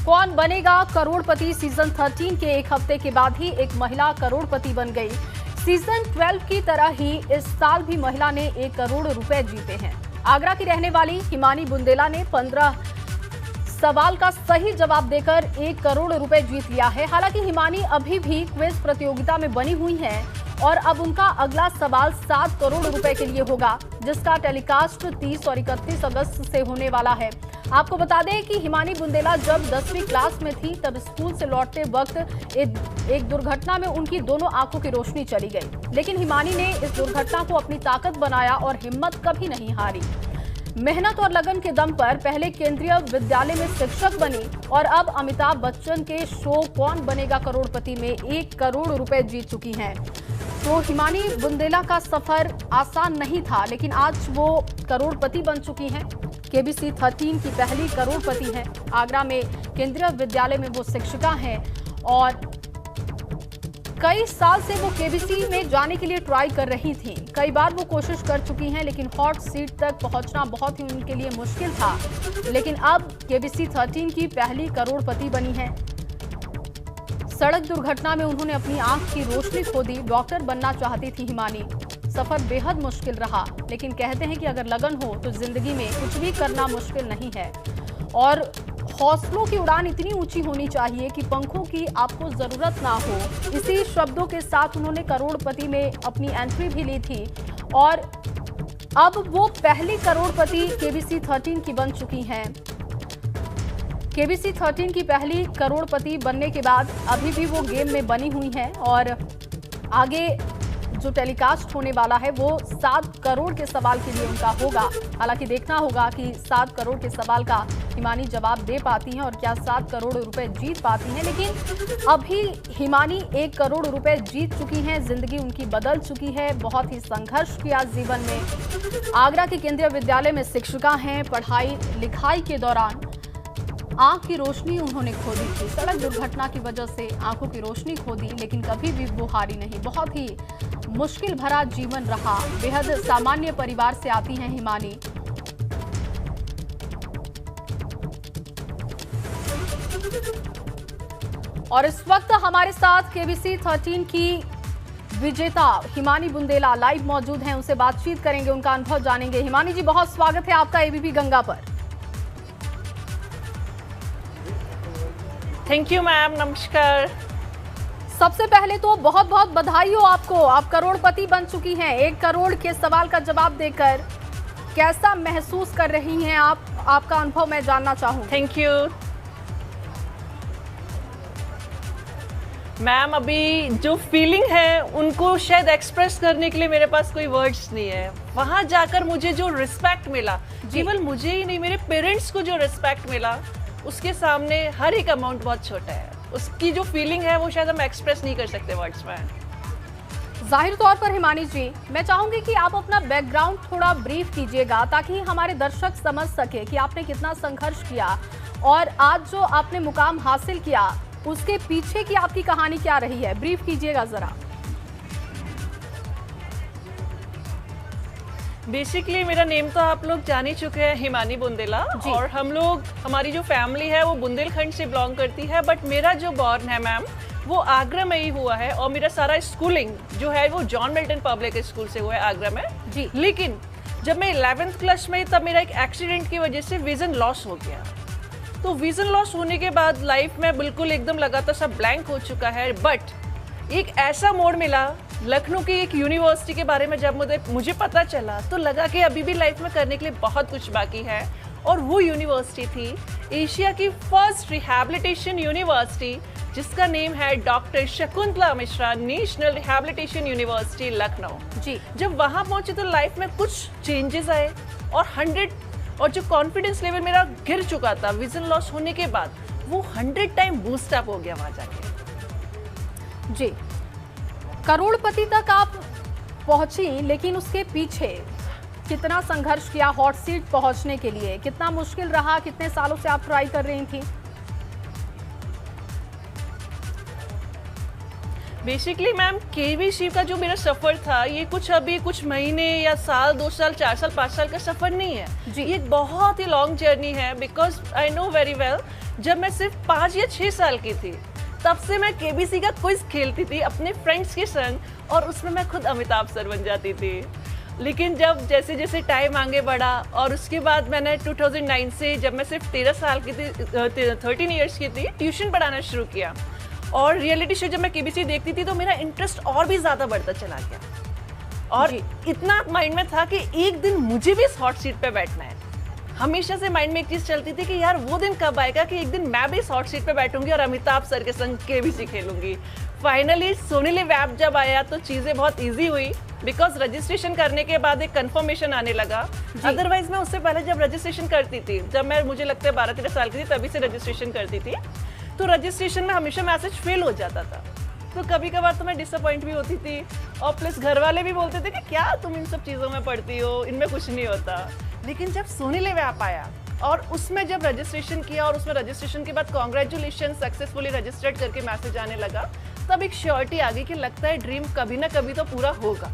कौन बनेगा करोड़पति सीजन 13 के एक हफ्ते के बाद ही एक महिला करोड़पति बन गई। सीजन 12 की तरह ही इस साल भी महिला ने 1 करोड़ रुपए जीते हैं। आगरा की रहने वाली हिमानी बुंदेला ने 15 सवाल का सही जवाब देकर 1 करोड़ रुपए जीत लिया है। हालांकि हिमानी अभी भी क्विज प्रतियोगिता में बनी हुई हैं और अब उनका अगला सवाल 7 करोड़ रुपए के लिए होगा, जिसका टेलीकास्ट 30 और 31 अगस्त से होने वाला है। आपको बता दें कि हिमानी बुंदेला जब 10वीं क्लास में थी तब स्कूल से लौटते वक्त एक दुर्घटना में उनकी दोनों आंखों की रोशनी चली गई, लेकिन हिमानी ने इस दुर्घटना को अपनी ताकत बनाया और हिम्मत कभी नहीं हारी। मेहनत और लगन के दम पर पहले केंद्रीय विद्यालय में शिक्षक बनी और अब अमिताभ बच्चन के शो कौन बनेगा करोड़पति में 1 करोड़ रुपए जीत चुकी हैं। तो हिमानी बुंदेला का सफर आसान नहीं था, लेकिन आज वो करोड़पति बन चुकी हैं। केबीसी 13 की पहली करोड़पति हैं। आगरा में केंद्रीय विद्यालय में वो शिक्षिका हैं और कई साल से वो केबीसी में जाने के लिए ट्राई कर रही थी। कई बार वो कोशिश कर चुकी हैं, लेकिन हॉट सीट तक पहुंचना बहुत ही उनके लिए मुश्किल था। लेकिन अब केबीसी 13 की पहली करोड़पति बनी हैं। सड़क दुर्घटना में उन्होंने अपनी आंख की रोशनी खो दी। डॉक्टर बनना चाहती थी हिमानी। सफर बेहद मुश्किल रहा, लेकिन कहते हैं कि अगर लगन हो तो जिंदगी में कुछ भी करना मुश्किल नहीं है। और हौसलों की उड़ान इतनी ऊंची होनी चाहिए कि पंखों की आपको जरूरत ना हो। इसी शब्दों के साथ उन्होंने करोड़पति में अपनी एंट्री भी ली थी और अब वो पहली करोड़पति केबीसी 13 की बन चुकी हैं। केबीसी 13 की पहली करोड़पति बनने के बाद अभी भी वो गेम में बनी हुई हैं और आगे जो टेलीकास्ट होने वाला है वो 7 करोड़ के सवाल के लिए उनका होगा। हालांकि देखना होगा कि 7 करोड़ के सवाल का हिमानी जवाब दे पाती हैं और क्या 7 करोड़ रुपए जीत पाती हैं। लेकिन अभी हिमानी 1 करोड़ रुपए जीत चुकी हैं। जिंदगी उनकी बदल चुकी है। बहुत ही संघर्ष किया जीवन में। आगरा के केंद्रीय विद्यालय में शिक्षिका हैं। पढ़ाई लिखाई के दौरान आंख की रोशनी उन्होंने खो दी थी। सड़क दुर्घटना की वजह से आंखों की रोशनी खो दी, लेकिन कभी भी वो हारी नहीं। बहुत ही मुश्किल भरा जीवन रहा। बेहद सामान्य परिवार से आती हैं हिमानी। और इस वक्त हमारे साथ केबीसी 13 की विजेता हिमानी बुंदेला लाइव मौजूद हैं। उनसे बातचीत करेंगे, उनका अनुभव जानेंगे। हिमानी जी, बहुत स्वागत है आपका एबीपी गंगा पर। थैंक यू मैम, नमस्कार। सबसे पहले तो बहुत बहुत बधाई हो आपको। आप करोड़पति बन चुकी हैं। 1 करोड़ के सवाल का जवाब देकर कैसा महसूस कर रही हैं आप? आपका अनुभव मैं जानना चाहूँ। Thank you ma'am. अभी जो फीलिंग है उनको शायद एक्सप्रेस करने के लिए मेरे पास कोई वर्ड्स नहीं है। वहां जाकर मुझे जो रिस्पेक्ट मिला, केवल मुझे ही नहीं, मेरे पेरेंट्स को जो रिस्पेक्ट मिला, उसके सामने हर एक अमाउंट बहुत छोटा है। उसकी जो फीलिंग है वो शायद हम एक्सप्रेस नहीं कर सकते वर्ड्स में। जाहिर तौर पर हिमानी जी, मैं चाहूंगी कि आप अपना बैकग्राउंड थोड़ा ब्रीफ कीजिएगा ताकि हमारे दर्शक समझ सके कि आपने कितना संघर्ष किया और आज जो आपने मुकाम हासिल किया उसके पीछे की आपकी कहानी क्या रही है। ब्रीफ कीजिएगा जरा। बेसिकली मेरा नेम तो आप लोग जान ही चुके हैं, हिमानी बुंदेला। और हम लोग, हमारी जो फैमिली है वो बुंदेलखंड से बिलोंग करती है, बट मेरा जो बॉर्न है मैम वो आगरा में ही हुआ है और मेरा सारा स्कूलिंग जो है वो जॉन मिल्टन पब्लिक स्कूल से हुआ है आगरा में जी। लेकिन जब मैं 11th क्लास में तब मेरा एक एक्सीडेंट की वजह से विजन लॉस हो गया। तो विजन लॉस होने के बाद लाइफ में बिल्कुल एकदम लगातार सब ब्लैंक हो चुका है। बट एक ऐसा मोड़ मिला, लखनऊ की एक यूनिवर्सिटी के बारे में जब मुझे पता चला तो लगा कि अभी भी लाइफ में करने के लिए बहुत कुछ बाकी है। और वो यूनिवर्सिटी थी एशिया की फर्स्ट रिहैबिलिटेशन यूनिवर्सिटी, जिसका नेम है doctor Shakuntala Mishra national rehabilitation university Lucknow ji. जब वहां पहुंचे तो लाइफ में कुछ चेंजेस आए और 100 और जो कॉन्फिडेंस लेवल मेरा गिर चुका था विजन लॉस होने के बाद, वो 100 टाइम बूस्ट अप हो गया वहां जाके जी। करोड़पति तक आप पहुंची, लेकिन उसके पीछे कितना संघर्ष किया हॉट सीट पहुंचने के लिए? कितना मुश्किल रहा? कितने सालों से आप ट्राई कर रही थी? बेसिकली मैम केबीसी का जो मेरा सफर था ये कुछ महीने या साल, 2 साल, 4 साल, 5 साल का सफर नहीं है जी। ये एक बहुत ही लॉन्ग जर्नी है। Because I know very well जब मैं सिर्फ 5 या 6 साल की थी, तब से मैं केबीसी का क्विज खेलती थी अपने फ्रेंड्स के संग और उसमें मैं खुद अमिताभ सर बन जाती थी। लेकिन जब जैसे जैसे टाइम आगे बढ़ा और उसके बाद मैंने 2009 से, जब मैं सिर्फ 13 साल की थी, 13 ईयर्स की थी, ट्यूशन पढ़ाना शुरू किया और रियलिटी शो जब मैं केबीसी देखती थी तो मेरा इंटरेस्ट और भी ज़्यादा बढ़ता चला गया और इतना माइंड में था कि एक दिन मुझे भी इस हॉट सीट पे बैठना है। हमेशा से माइंड में एक चीज चलती थी कि यार वो दिन कब आएगा कि एक दिन मैं भी इस हॉट सीट पे बैठूंगी और अमिताभ सर के संग केबीसी खेलूंगी। फाइनली सोनी लिव ऐप जब आया तो चीजें बहुत इजी हुई बिकॉज रजिस्ट्रेशन करने के बाद एक कंफर्मेशन आने लगा। अदरवाइज मैं उससे पहले जब रजिस्ट्रेशन करती थी, जब मैं मुझे लगता है 12-13 साल की थी तभी से रजिस्ट्रेशन करती थी, तो रजिस्ट्रेशन में हमेशा मैसेज फेल हो जाता था। तो कभी कभार तो मैं डिसअपॉइंट भी होती थी और प्लस घर वाले भी बोलते थे कि क्या तुम इन सब चीज़ों में पढ़ती हो, इनमें कुछ नहीं होता। लेकिन जब सोनी लिव ऐप आया और उसमें जब रजिस्ट्रेशन किया और उसमें रजिस्ट्रेशन के बाद कॉन्ग्रेचुलेशन सक्सेसफुली रजिस्टर्ड करके मैसेज आने लगा, तब एक श्योरिटी आ गई कि लगता है ड्रीम कभी ना कभी तो पूरा होगा।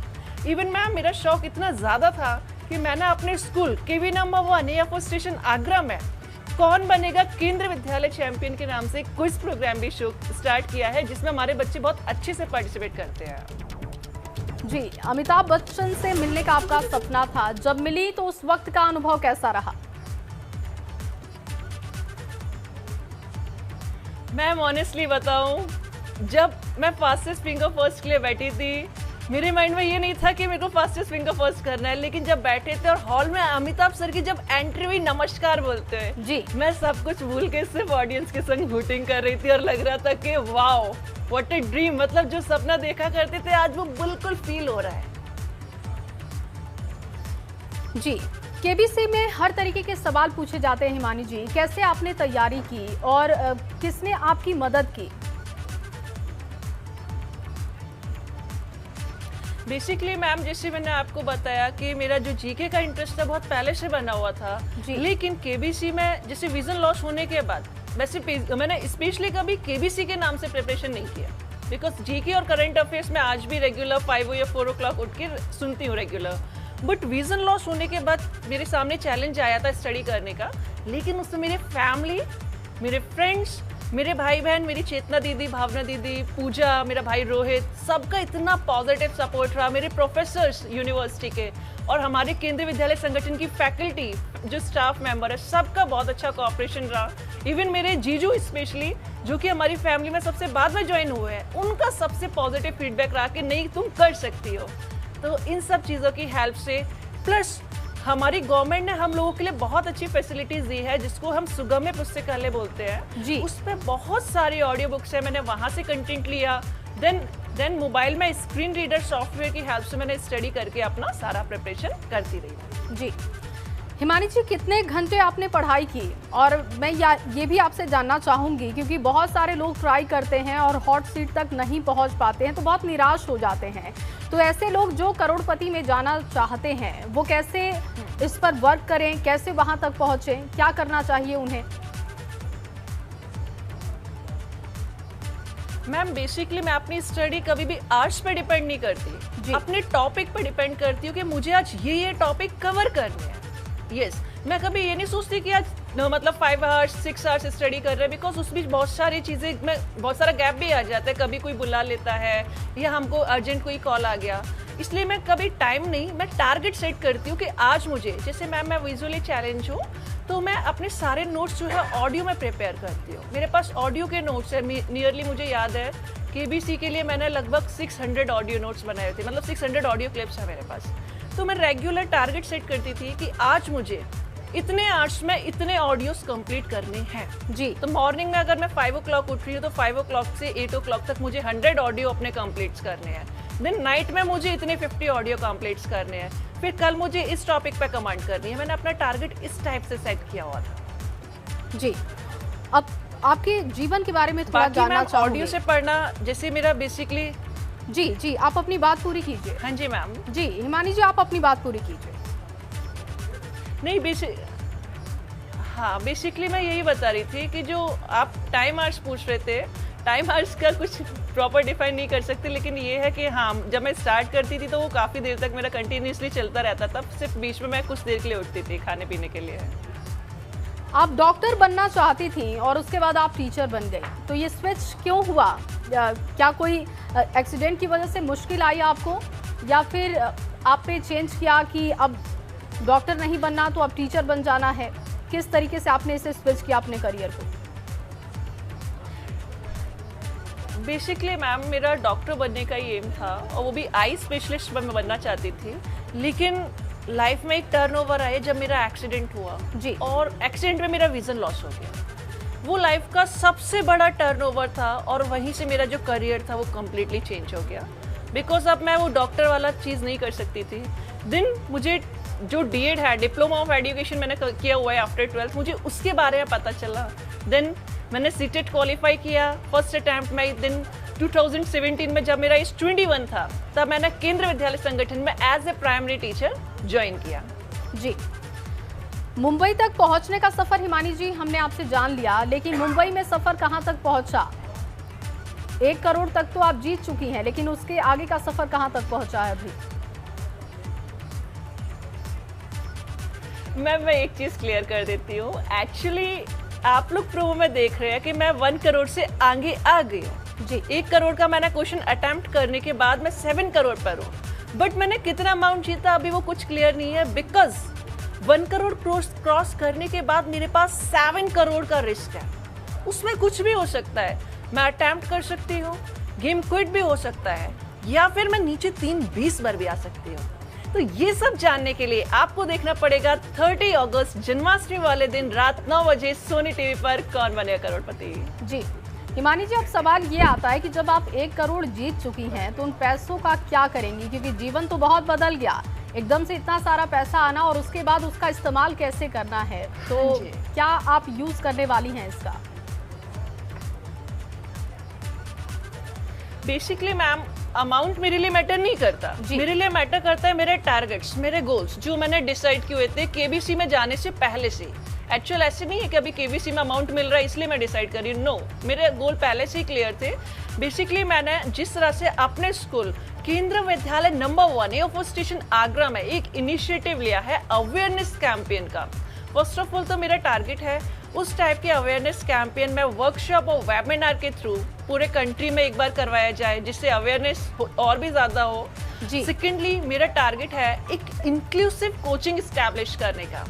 इवन मैम मेरा शौक इतना ज़्यादा था कि मैंने अपने स्कूल केवी नंबर 1 एयरफोर्स स्टेशन आगरा में कौन बनेगा केंद्रीय विद्यालय चैंपियन के नाम से क्विज प्रोग्राम भी शो स्टार्ट किया है, जिसमें हमारे बच्चे बहुत अच्छे से पार्टिसिपेट करते हैं। जी, अमिताभ बच्चन से मिलने का आपका सपना था, जब मिली तो उस वक्त का अनुभव कैसा रहा? मैं ऑनेस्टली बताऊं, जब मैं फास्टेस्ट फिंगर फर्स्ट के लिए बैठी थी, मेरे माइंड में ये नहीं था कि मेरे को फास्टेस्ट फिंगर फर्स्ट करना है, लेकिन जब बैठे थे और हॉल में अमिताभ सर की जब एंट्री हुई, नमस्कार बोलते हैं जी, मैं सब कुछ भूल के सिर्फ ऑडियंस के संग हूटिंग कर रही थी और लग रहा था कि वाओ व्हाट ए ड्रीम। मतलब जो सपना देखा करते थे आज वो बिल्कुल फील हो रहा है। जी, केबीसी में हर तरीके के सवाल पूछे जाते हैं। हिमानी जी, कैसे आपने तैयारी की और किसने आपकी मदद की? बेसिकली मैम, जैसे मैंने आपको बताया कि मेरा जो जीके का इंटरेस्ट था बहुत पहले से बना हुआ था, लेकिन केबीसी में जैसे विजन लॉस होने के बाद वैसे मैंने स्पेशली कभी केबीसी के नाम से प्रिपरेशन नहीं किया, बिकॉज जीके और करंट अफेयर्स में आज भी रेगुलर 5 या 4 o'clock उठ के सुनती हूँ रेगुलर। बट विजन लॉस होने के बाद मेरे सामने चैलेंज आया था स्टडी करने का, लेकिन उसमें मेरे फैमिली, मेरे फ्रेंड्स, मेरे भाई बहन, मेरी चेतना दीदी, भावना दीदी, पूजा, मेरा भाई रोहित, सबका इतना पॉजिटिव सपोर्ट रहा। मेरे प्रोफेसर्स यूनिवर्सिटी के और हमारे केंद्रीय विद्यालय संगठन की फैकल्टी, जो स्टाफ मेंबर है, सबका बहुत अच्छा कोऑपरेशन रहा। इवन मेरे जीजू स्पेशली, जो कि हमारी फैमिली में सबसे बाद में ज्वाइन हुए हैं, उनका सबसे पॉजिटिव फीडबैक रहा कि नहीं तुम कर सकती हो। तो इन सब चीज़ों की हेल्प से, प्लस हमारी गवर्नमेंट ने हम लोगों के लिए बहुत अच्छी फैसिलिटीज दी है, जिसको हम सुगम्य पुस्तकालय बोलते हैं जी। उस पर बहुत सारी ऑडियो बुक्स है, मैंने वहाँ से कंटेंट लिया। देन मोबाइल में स्क्रीन रीडर सॉफ्टवेयर की हेल्प से मैंने स्टडी करके अपना सारा प्रिपरेशन करती रही। जी, हिमानी जी, कितने घंटे आपने पढ़ाई की? और मैं ये भी आपसे जानना चाहूँगी, क्योंकि बहुत सारे लोग ट्राई करते हैं और हॉट सीट तक नहीं पहुँच पाते हैं तो बहुत निराश हो जाते हैं। तो ऐसे लोग जो करोड़पति में जाना चाहते हैं, वो कैसे इस पर वर्क करें, कैसे वहाँ तक पहुँचें, क्या करना चाहिए उन्हें? मैम, बेसिकली मैं अपनी स्टडी कभी भी आर्ट्स पे डिपेंड नहीं करती, अपने टॉपिक पे डिपेंड करती हूँ कि मुझे आज ये टॉपिक कवर करने हैं। यस, मैं कभी ये नहीं सोचती कि आज मतलब 5 hours 6 hours स्टडी कर रहे हैं, बिकॉज उस बीच बहुत सारी चीज़ें में बहुत सारा गैप भी आ जाता है, कभी कोई बुला लेता है या हमको अर्जेंट कोई कॉल आ गया। इसलिए मैं कभी टाइम नहीं, मैं टारगेट सेट करती हूँ कि आज मुझे, जैसे मैम मैं विजुअली चैलेंज हूँ तो मैं अपने सारे नोट्स जो है ऑडियो में प्रिपेयर करती हूँ। मेरे पास ऑडियो के नोट्स है, नियरली मुझे याद है केबीसी के लिए मैंने लगभग 600 ऑडियो नोट्स बनाए थे, मतलब 600 ऑडियो क्लिप्स है मेरे पास। तो मैं रेगुलर टारगेट सेट करती थी कि आज मुझे इतने आवर्स में इतने ऑडियोस कंप्लीट करने हैं। जी, तो मॉर्निंग में अगर मैं 5 o'clock उठ रही हूँ तो 5 o'clock से 8 o'clock तक मुझे 100 ऑडियो अपने कंप्लीट करने हैं। देन नाइट में मुझे इतने 50 ऑडियो कंप्लीट करने हैं। फिर कल मुझे इस टॉपिक पे कमांड करनी है। मैंने अपना टारगेट इस टाइप से सेट किया हुआ था। जी, अब आपके जीवन के बारे में थोड़ा जानना चाहूंगी। ऑडियो से पढ़ना जैसे मेरा बेसिकली। जी, आप अपनी बात पूरी कीजिए। हाँ जी मैम। जी, हिमानी जी, आप अपनी बात पूरी कीजिए। नहीं, बेसिकली मैं यही बता रही थी कि जो आप टाइम आवर्स पूछ रहे थे, टाइम आवर्स का कुछ प्रॉपर डिफाइन नहीं कर सकते, लेकिन ये है कि हाँ, जब मैं स्टार्ट करती थी तो वो काफ़ी देर तक मेरा कंटिन्यूसली चलता रहता था। सिर्फ बीच में मैं कुछ देर के लिए उठती थी खाने पीने के लिए। आप डॉक्टर बनना चाहती थी और उसके बाद आप टीचर बन गई, तो ये स्विच क्यों हुआ? क्या कोई एक्सीडेंट की वजह से मुश्किल आई आपको, या फिर आपने चेंज किया कि अब डॉक्टर नहीं बनना तो अब टीचर बन जाना है? किस तरीके से आपने इसे स्विच किया अपने करियर को? बेसिकली मैम मेरा डॉक्टर बनने का ही एम था, और वो भी आई स्पेशलिस्ट मैं बनना चाहती थी। लेकिन लाइफ में एक टर्नओवर आया जब मेरा एक्सीडेंट हुआ जी। और एक्सीडेंट में मेरा विजन लॉस हो गया। वो लाइफ का सबसे बड़ा टर्नओवर था, और वहीं से मेरा जो करियर था वो कम्प्लीटली चेंज हो गया। बिकॉज अब मैं वो डॉक्टर वाला चीज़ नहीं कर सकती थी। देन मुझे जो डीएड है, डिप्लोमा ऑफ एजुकेशन मैंने किया हुआ है आफ्टर 12th, मुझे उसके बारे में पता चला। देन मैंने सीटेट क्वालिफाई किया फर्स्ट अटैम्प्ट में। दिन 2017 में जब मेरा एज 21 था, तब मैंने केंद्र विद्यालय संगठन में as a primary teacher join किया। जी, मुंबई तक पहुंचने का सफर हिमानी जी हमने आपसे जान लिया, लेकिन मुंबई में सफर कहां तक पहुंचा? 1 करोड़ तक तो आप जीत चुकी हैं, लेकिन उसके आगे का सफर कहां तक पहुंचा है अभी? मैं एक चीज क्लियर कर देती हूँ। एक्चुअली आप लोग प्रूव में देख रहे हैं कि मैं 1 करोड़ से आगे आ गई हूँ जी। 1 करोड़ का मैंने क्वेश्चन अटेम्प्ट करने के बाद मैं 7 करोड़ पर हूँ, बट मैंने कितना अमाउंट जीता अभी वो कुछ क्लियर नहीं है। बिकॉज 1 करोड़ क्रॉस करने के बाद मेरे पास 7 करोड़ का रिस्क है। उसमें कुछ भी हो सकता है। मैं अटेम्प्ट कर सकती हूँ, गेम क्विट भी हो सकता है, या फिर मैं नीचे 3-20 बार भी आ सकती हूँ। तो ये सब जानने के लिए आपको देखना पड़ेगा 30 अगस्त जन्माष्टमी वाले दिन रात 9 बजे सोनी टीवी पर कौन बनेगा करोड़पति। जी हिमानी जी, अब सवाल ये आता है कि जब आप 1 करोड़ जीत चुकी हैं तो उन पैसों का क्या करेंगी? क्योंकि जीवन तो बहुत बदल गया, एकदम से इतना सारा पैसा आना और उसके बाद उसका इस्तेमाल कैसे करना है, तो क्या आप यूज करने वाली हैं इसका? बेसिकली मैम अमाउंट मेरे लिए मैटर नहीं करता। मेरे लिए मैटर करता है मेरे टारगेट्स, मेरे गोल्स जो मैंने डिसाइड किए हुए थे केबीसी में जाने से पहले से। एक्चुअल ऐसे नहीं है कि अभी केबीसी में अमाउंट मिल रहा है इसलिए मैं डिसाइड कर रही हूँ। नो, मेरे गोल पहले से ही क्लियर थे। बेसिकली मैंने जिस तरह से अपने स्कूल केंद्र विद्यालय नंबर 1 एयरफोर्स स्टेशन आगरा में एक इनिशिएटिव लिया है अवेयरनेस कैंपेन का। फर्स्ट ऑफ ऑल तो मेरा टारगेट है उस टाइप के अवेयरनेस कैंपेन में वर्कशॉप और वेबिनार के थ्रू पूरे कंट्री में एक बार करवाया जाए जिससे अवेयरनेस और भी ज्यादा हो। सेकेंडली मेरा टारगेट है एक इंक्लूसिव कोचिंग इस्टेब्लिश करने का।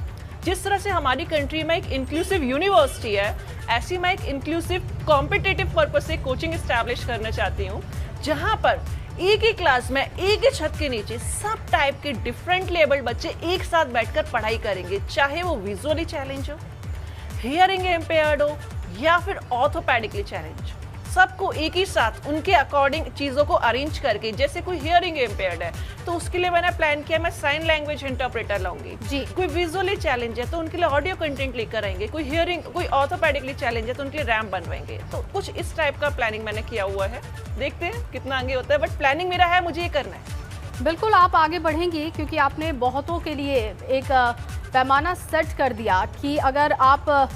जिस तरह से हमारी कंट्री में एक इंक्लूसिव यूनिवर्सिटी है, ऐसी मैं एक इंक्लूसिव कॉम्पिटिटिव पर्पज से कोचिंग इस्टेब्लिश करना चाहती हूँ, जहाँ पर एक ही क्लास में एक ही छत के नीचे सब टाइप के डिफरेंट लेवल बच्चे एक साथ बैठकर पढ़ाई करेंगे, चाहे वो विजुअली चैलेंज हो, हियरिंग इम्पेयर्ड हो या फिर ऑर्थोपेडिकली चैलेंज। सबको एक ही साथ उनके अकॉर्डिंग चीज़ों को अरेंज करके, जैसे कोई हियरिंग इम्पेयर्ड है तो उसके लिए मैंने प्लान किया मैं साइन लैंग्वेज इंटरप्रेटर लाऊंगी। कोई विजुअली चैलेंज है तो उनके लिए ऑडियो कंटेंट लेकर आएंगे। कोई हियरिंग, कोई ऑर्थोपेडिकली चैलेंज है तो उनके लिए रैम्प बनवाएंगे। तो कुछ इस टाइप का प्लानिंग मैंने किया हुआ है, देखते हैं कितना आगे होता है, बट प्लानिंग मेरा है, मुझे ये करना है। बिल्कुल आप आगे बढ़ेंगी क्योंकि आपने बहुतों के लिए एक पैमाना सेट कर दिया कि अगर आप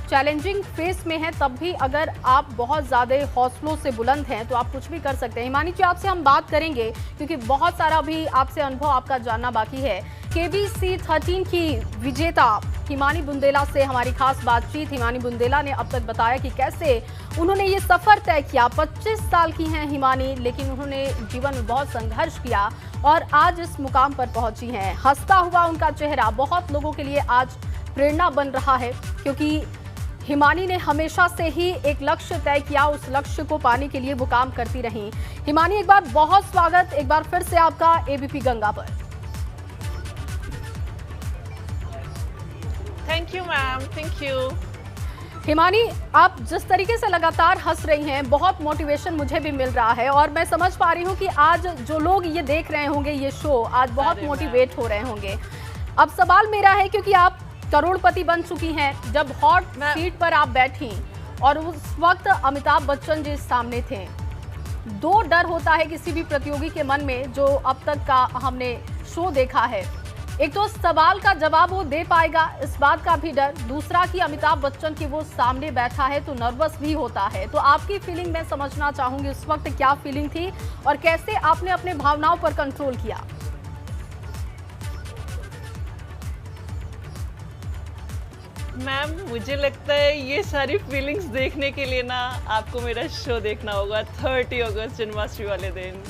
चैलेंजिंग फेस में हैं तब भी अगर आप बहुत ज़्यादा हौसलों से बुलंद हैं तो आप कुछ भी कर सकते हैं। हिमानी जी, आपसे हम बात करेंगे क्योंकि बहुत सारा भी आपसे अनुभव आपका जानना बाकी है। केबीसी 13 की विजेता हिमानी बुंदेला से हमारी खास बातचीत। हिमानी बुंदेला ने अब तक बताया कि कैसे उन्होंने ये सफ़र तय किया। 25 साल की हैं हिमानी, लेकिन उन्होंने जीवन में बहुत संघर्ष किया और आज इस मुकाम पर पहुंची हैं। हंसता हुआ उनका चेहरा बहुत लोगों के लिए आज प्रेरणा बन रहा है क्योंकि हिमानी ने हमेशा से ही एक लक्ष्य तय किया, उस लक्ष्य को पाने के लिए वो काम करती रहीं। हिमानी, एक बार बहुत स्वागत एक बार फिर से आपका एबीपी गंगा पर। Thank you ma'am, thank you. Himani, आप जिस तरीके से लगातार हंस रही हैं, बहुत मोटिवेशन मुझे भी मिल रहा है और मैं समझ पा रही हूँ कि आज जो लोग ये देख रहे होंगे ये शो, आज बहुत मोटिवेट हो रहे होंगे। अब सवाल मेरा है, क्योंकि आप करोड़पति बन चुकी हैं, जब हॉट सीट पर आप बैठी और उस वक्त अमिताभ बच्चन जी सामने थे, दो डर होता है किसी भी प्रतियोगी के मन में जो अब तक का हमने शो देखा है। एक तो सवाल का जवाब वो दे पाएगा, इस बात का भी डर, दूसरा कि अमिताभ बच्चन की वो सामने बैठा है तो नर्वस भी होता है। तो आपकी फीलिंग मैं समझना चाहूंगी, उस वक्त क्या फीलिंग थी और कैसे आपने अपने भावनाओं पर कंट्रोल किया? मैम मुझे लगता है ये सारी फीलिंग्स देखने के लिए ना आपको मेरा शो देखना होगा 30 अगस्त जन्माष्टमी वाले दिन।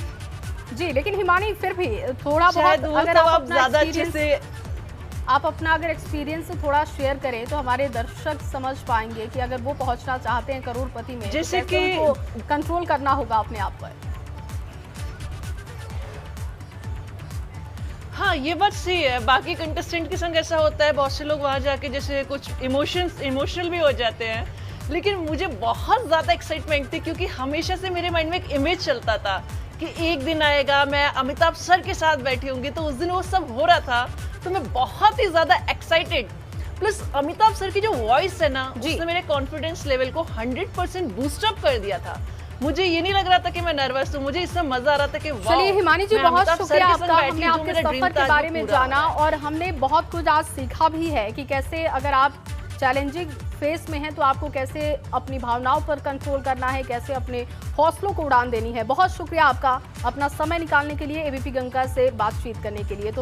जी, लेकिन हिमानी फिर भी थोड़ा शायद बहुत वो अगर तो आप आप अपना ज्यादा अच्छे एक्सपीरियंस से आप अपना अगर एक्सपीरियंस थोड़ा शेयर करें तो हमारे दर्शक समझ पाएंगे कि अगर वो पहुंचना चाहते हैं करोड़पति में, जैसे तो कैसे कि उनको कंट्रोल करना होगा अपने आप पर। हाँ ये बात सही है, बाकी कंटेस्टेंट के संग ऐसा होता है, बहुत से लोग वहाँ जाके जैसे कुछ इमोशनल भी हो जाते हैं, लेकिन मुझे बहुत ज़्यादा एक्साइटमेंट थी क्योंकि हमेशा से मेरे माइंड में एक इमेज चलता था कि एक दिन आएगा मैं अमिताभ सर के साथ बैठी होंगी, तो उस दिन वो सब हो रहा था, तो मैं बहुत ही ज़्यादा एक्साइटेड। प्लस अमिताभ सर की जो वॉइस है ना, उसने मेरे कॉन्फिडेंस लेवल को 100% बूस्टअप कर दिया था। मुझे ये नहीं लग रहा था कि मैं नर्वस हूँ, मुझे इसमें मजा आ रहा था कि चलिए हिमानी जी, बहुत शुक्रिया आपका, हमने आपके सफर के बारे में जाना है। और हमने बहुत कुछ आज सीखा भी है कि कैसे अगर आप चैलेंजिंग फेस में हैं तो आपको कैसे अपनी भावनाओं पर कंट्रोल करना है, कैसे अपने हौसलों को उड़ान देनी है। बहुत शुक्रिया आपका अपना समय निकालने के लिए, एबीपी गंगा से बातचीत करने के लिए। तो